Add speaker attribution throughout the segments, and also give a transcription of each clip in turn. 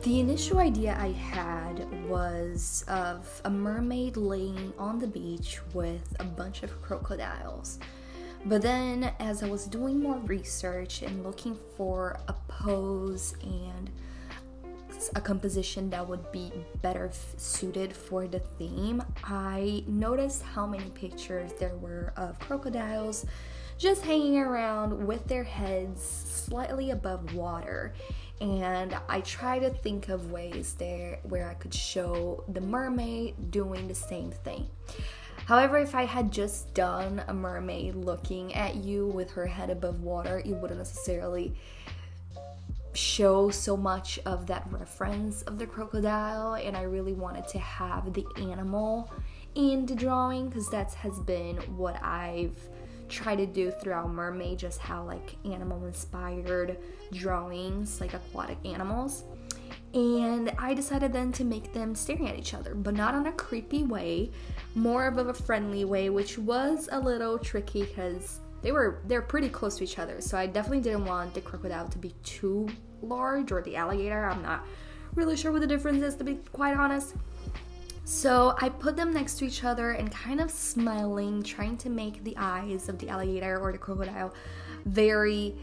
Speaker 1: The initial idea I had was of a mermaid laying on the beach with a bunch of crocodiles. But then, as I was doing more research and looking for a pose and a composition that would be better suited for the theme, I noticed how many pictures there were of crocodiles just hanging around with their heads slightly above water. And I try to think of ways there where I could show the mermaid doing the same thing. However, if I had just done a mermaid looking at you with her head above water, it wouldn't necessarily show so much of that reference of the crocodile, and I really wanted to have the animal in the drawing because that has been what I've tried to do throughout mermaid, just how like animal inspired drawings, like aquatic animals. And I decided then to make them staring at each other, but not in a creepy way, more of a friendly way, which was a little tricky because they're pretty close to each other. So I definitely didn't want the crocodile to be too large, or the alligator. I'm not really sure what the difference is, to be quite honest. So I put them next to each other and kind of smiling, trying to make the eyes of the alligator or the crocodile very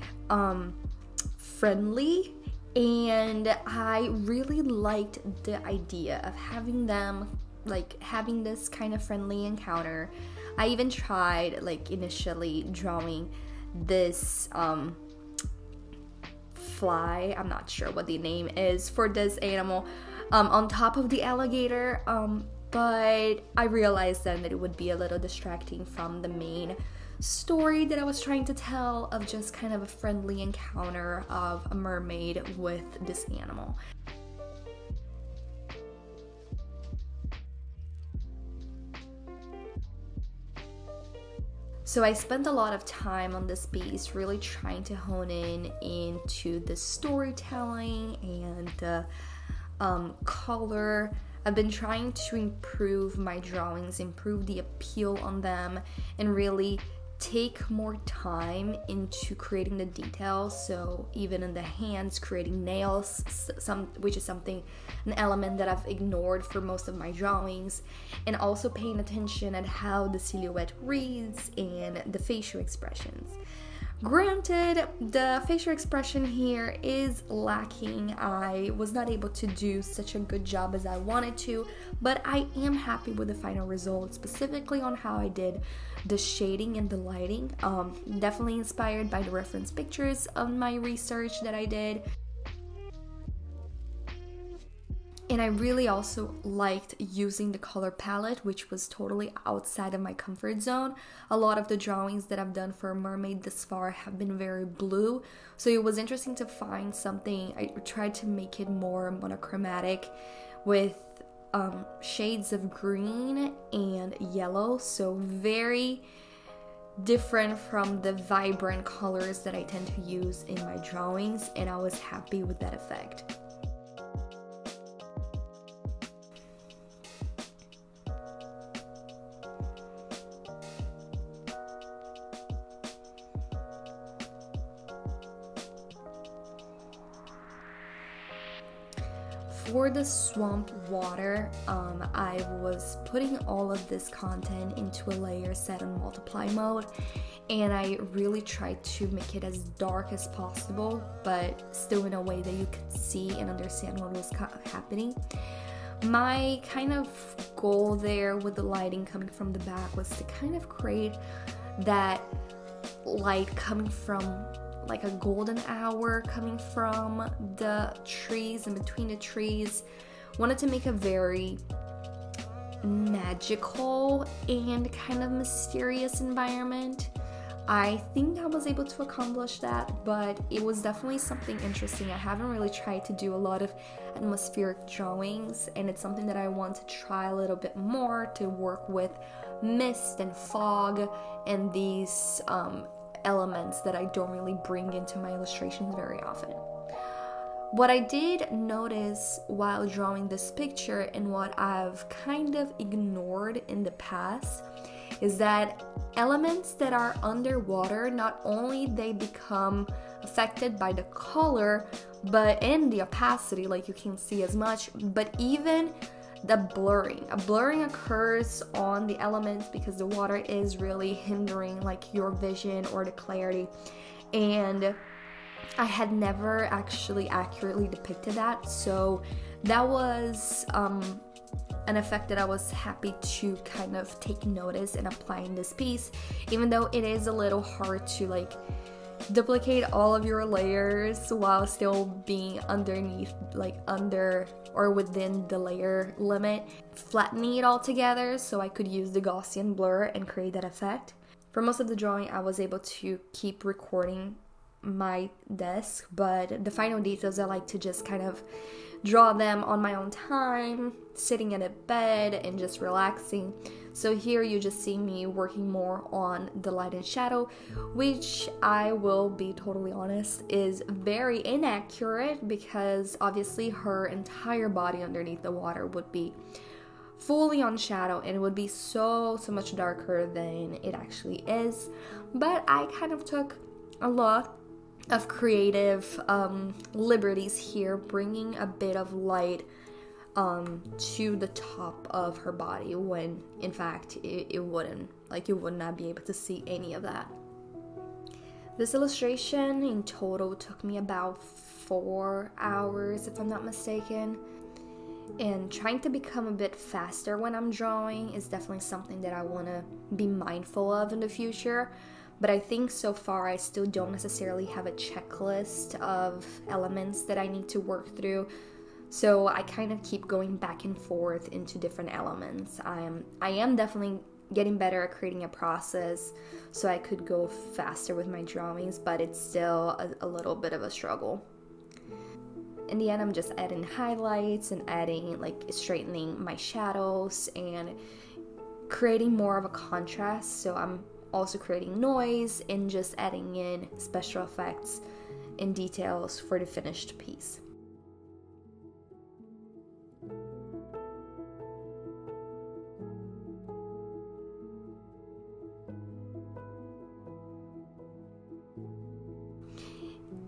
Speaker 1: friendly. And I really liked the idea of having them like having this kind of friendly encounter. I even tried like initially drawing this fly, I'm not sure what the name is for this animal, on top of the alligator, but I realized then that it would be a little distracting from the main story that I was trying to tell, of just kind of a friendly encounter of a mermaid with this animal. So I spent a lot of time on this piece really trying to hone in into the storytelling and the color. I've been trying to improve my drawings, improve the appeal on them, and really take more time into creating the details. So even in the hands, creating nails, which is an element that I've ignored for most of my drawings, and also paying attention at how the silhouette reads and the facial expressions. Granted, the facial expression here is lacking. I was not able to do such a good job as I wanted to, but I am happy with the final result, specifically on how I did the shading and the lighting. Definitely inspired by the reference pictures of my research that I did. And I really also liked using the color palette, which was totally outside of my comfort zone. A lot of the drawings that I've done for a mermaid this far have been very blue, so it was interesting to find something. I tried to make it more monochromatic with shades of green and yellow, so very different from the vibrant colors that I tend to use in my drawings, and I was happy with that effect. For the swamp water, I was putting all of this content into a layer set in multiply mode, and I really tried to make it as dark as possible, but still in a way that you could see and understand what was happening. My kind of goal there with the lighting coming from the back was to kind of create that light coming from like a golden hour coming from the trees and between the trees. Wanted to make a very magical and kind of mysterious environment. I think I was able to accomplish that, but it was definitely something interesting. I haven't really tried to do a lot of atmospheric drawings, and it's something that I want to try a little bit more, to work with mist and fog and these elements that I don't really bring into my illustrations very often. What I did notice while drawing this picture, and what I've kind of ignored in the past, is that elements that are underwater, not only they become affected by the color but and the opacity, like you can't see as much, but even the blurring. A blurring occurs on the elements because the water is really hindering like your vision or the clarity, and I had never actually accurately depicted that, so that was an effect that I was happy to kind of take notice and apply in this piece, even though it is a little hard to like duplicate all of your layers while still being underneath, like under or within the layer limit, flattening it all together so I could use the Gaussian blur and create that effect. For most of the drawing, I was able to keep recording my desk, but the final details I like to just kind of draw them on my own time, sitting in a bed and just relaxing. So here you just see me working more on the light and shadow, which I will be totally honest is very inaccurate, because obviously her entire body underneath the water would be fully on shadow and it would be so much darker than it actually is. But I kind of took a lot of creative liberties here, bringing a bit of light to the top of her body, when in fact it wouldn't, like you would not be able to see any of that. This illustration in total took me about 4 hours, if I'm not mistaken, and trying to become a bit faster when I'm drawing is definitely something that I want to be mindful of in the future. But I think so far I still don't necessarily have a checklist of elements that I need to work through. So I kind of keep going back and forth into different elements. I am definitely getting better at creating a process so I could go faster with my drawings, but it's still a little bit of a struggle. In the end, I'm just adding highlights and adding, like, straightening my shadows and creating more of a contrast. So I'm also creating noise and just adding in special effects and details for the finished piece.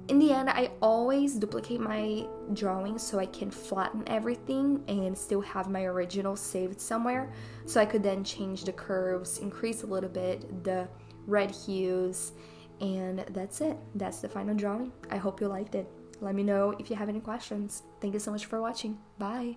Speaker 1: In the end, I always duplicate my drawings so I can flatten everything and still have my original saved somewhere, so I could then change the curves, increase a little bit the red hues, and that's it. That's the final drawing. I hope you liked it. Let me know if you have any questions. Thank you so much for watching. Bye!